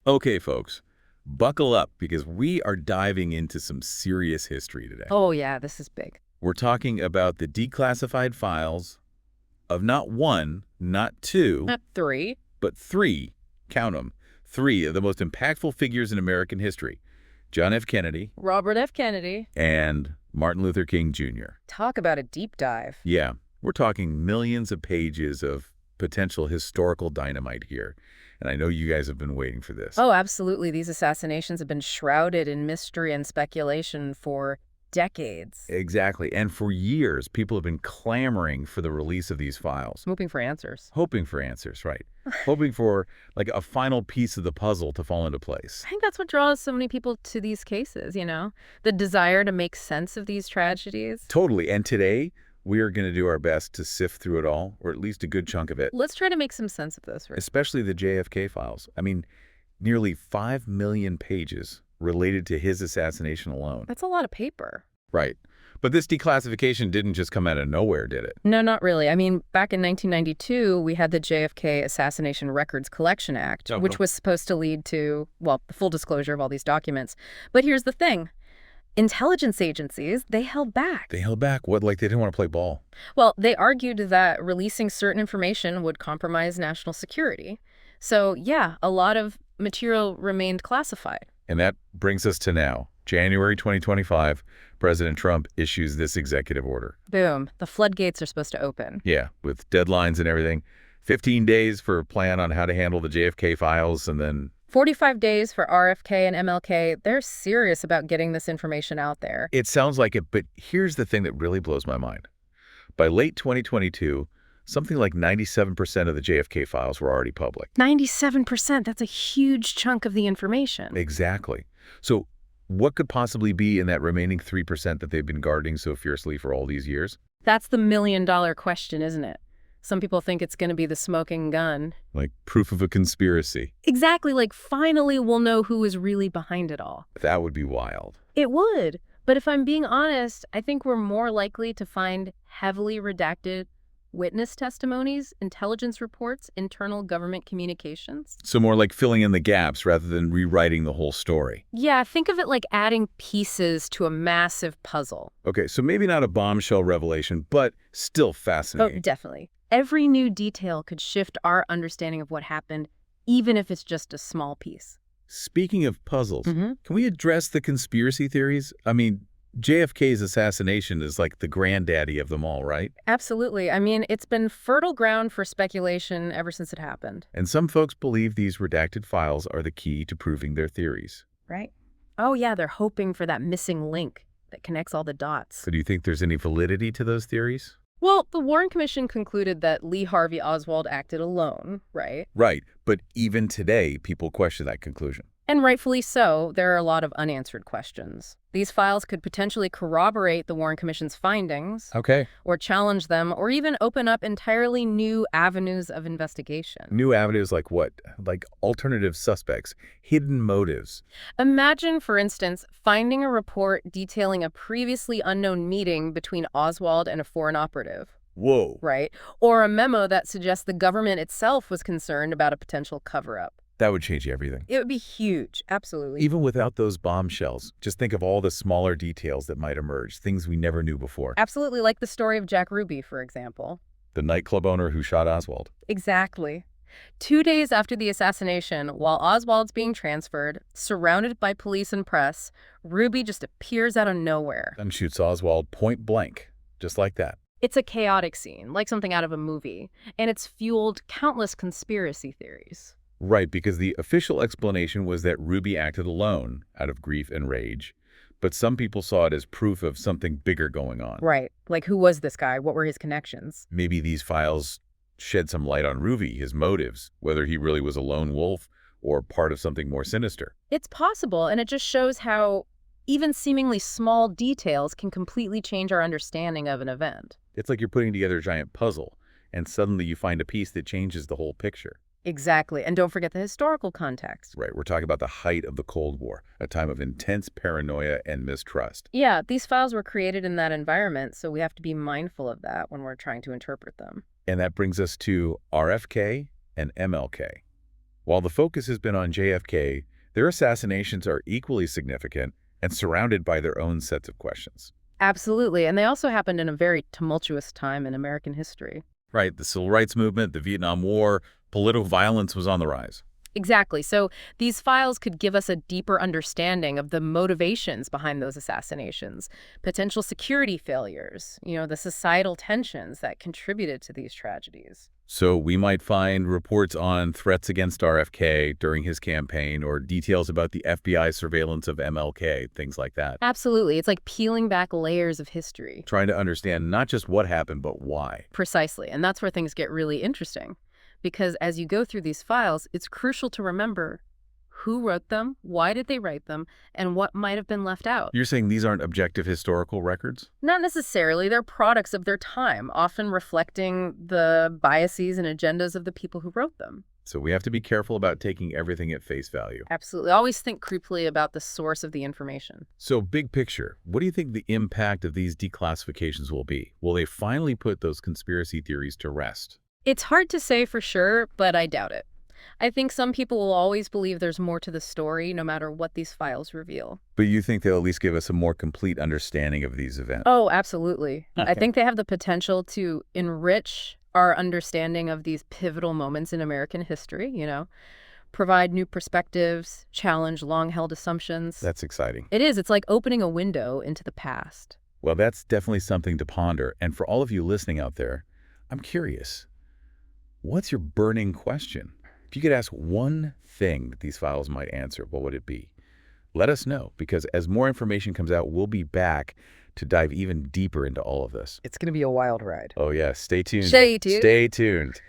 Okay, folks, buckle up because we are diving into some serious history today. Oh, yeah, this is big. We're talking about the declassified files of not one, not two, Not three. but three, count them, three of the most impactful figures in American history. John F. Kennedy Robert F. Kennedy. and Martin Luther King Jr. Talk about a deep dive. Yeah, we're talking millions of pages of potential historical dynamite here. And I know you guys have been waiting for this. Oh, absolutely. These assassinations have been shrouded in mystery and speculation for decades. Exactly. And for years, people have been clamoring for the release of these files. Hoping for answers. Hoping for answers, right. Hoping for like a final piece of the puzzle to fall into place. I think that's what draws so many people to these cases, The desire to make sense of these tragedies. Totally. And today, we are going to do our best to sift through it all, or at least a good chunk of it. Let's try to make some sense of this. Especially the JFK files. I mean, nearly 5 million pages related to his assassination alone. That's a lot of paper. Right. But this declassification didn't just come out of nowhere, did it? No, not really. I mean, back in 1992, we had the JFK Assassination Records Collection Act, which was supposed to lead to, well, the full disclosure of all these documents. But here's the thing. Intelligence agencies, they held back. They held back? What, like they didn't want to play ball? Well, they argued that releasing certain information would compromise national security. So, yeah, a lot of material remained classified. And that brings us to now. January 2025, President Trump issues this executive order. Boom. The floodgates are supposed to open. Yeah, with deadlines and everything. 15 days for a plan on how to handle the JFK files, and then 45 days for RFK and MLK. They're serious about getting this information out there. It sounds like it, but here's the thing that really blows my mind. By late 2022, something like 97% of the JFK files were already public. 97%, that's a huge chunk of the information. Exactly. So what could possibly be in that remaining 3% that they've been guarding so fiercely for all these years? That's the million-dollar question, isn't it? Some people think it's going to be the smoking gun. Like proof of a conspiracy. Exactly, like finally we'll know who is really behind it all. That would be wild. It would. But if I'm being honest, I think we're more likely to find heavily redacted witness testimonies, intelligence reports, internal government communications. So more like filling in the gaps rather than rewriting the whole story. Yeah, think of it like adding pieces to a massive puzzle. Okay, so maybe not a bombshell revelation, but still fascinating. Oh, definitely. Every new detail could shift our understanding of what happened, even if it's just a small piece. Speaking of puzzles, can we address the conspiracy theories? I mean, JFK's assassination is like the granddaddy of them all, right? Absolutely. I mean, it's been fertile ground for speculation ever since it happened. And some folks believe these redacted files are the key to proving their theories. Right. Oh, yeah, they're hoping for that missing link that connects all the dots. So do you think there's any validity to those theories? Well, the Warren Commission concluded that Lee Harvey Oswald acted alone, right? Right, but even today, people question that conclusion. And rightfully so, there are a lot of unanswered questions. These files could potentially corroborate the Warren Commission's findings, or challenge them, or even open up entirely new avenues of investigation. New avenues like what? Like alternative suspects, hidden motives. Imagine, for instance, finding a report detailing a previously unknown meeting between Oswald and a foreign operative. Whoa. Right? Or a memo that suggests the government itself was concerned about a potential cover-up. That would change everything. It would be huge, absolutely. Even without those bombshells, just think of all the smaller details that might emerge, things we never knew before. Absolutely, like the story of Jack Ruby, for example. The nightclub owner who shot Oswald. Exactly. 2 days after the assassination, while Oswald's being transferred, surrounded by police and press, Ruby just appears out of nowhere. And shoots Oswald point blank, just like that. It's a chaotic scene, like something out of a movie, and it's fueled countless conspiracy theories. Right, because the official explanation was that Ruby acted alone out of grief and rage, but some people saw it as proof of something bigger going on. Right, like who was this guy? What were his connections? Maybe these files shed some light on Ruby, his motives, whether he really was a lone wolf or part of something more sinister. It's possible, and it just shows how even seemingly small details can completely change our understanding of an event. It's like you're putting together a giant puzzle, and suddenly you find a piece that changes the whole picture. Exactly. And don't forget the historical context. Right. We're talking about the height of the Cold War, a time of intense paranoia and mistrust. Yeah, these files were created in that environment, so we have to be mindful of that when we're trying to interpret them. And that brings us to RFK and MLK. While the focus has been on JFK, their assassinations are equally significant and surrounded by their own sets of questions. Absolutely. And they also happened in a very tumultuous time in American history. Right, the Civil Rights Movement, the Vietnam War, political violence was on the rise. Exactly. So these files could give us a deeper understanding of the motivations behind those assassinations, potential security failures, the societal tensions that contributed to these tragedies. So we might find reports on threats against RFK during his campaign or details about the FBI surveillance of MLK, things like that. Absolutely. It's like peeling back layers of history. Trying to understand not just what happened, but why. Precisely. And that's where things get really interesting. Because as you go through these files, it's crucial to remember who wrote them, why did they write them, and what might have been left out. You're saying these aren't objective historical records? Not necessarily. They're products of their time, often reflecting the biases and agendas of the people who wrote them. So we have to be careful about taking everything at face value. Absolutely. Always think creepily about the source of the information. So big picture, what do you think the impact of these declassifications will be? Will they finally put those conspiracy theories to rest? It's hard to say for sure, but I doubt it. I think some people will always believe there's more to the story, no matter what these files reveal. But you think they'll at least give us a more complete understanding of these events? Oh, absolutely. Okay. I think they have the potential to enrich our understanding of these pivotal moments in American history, provide new perspectives, challenge long-held assumptions. That's exciting. It is. It's like opening a window into the past. Well, that's definitely something to ponder. And for all of you listening out there, I'm curious. What's your burning question? If you could ask one thing that these files might answer, what would it be? Let us know, because as more information comes out, we'll be back to dive even deeper into all of this. It's going to be a wild ride. Oh, yeah. Stay tuned. Stay tuned. Stay tuned.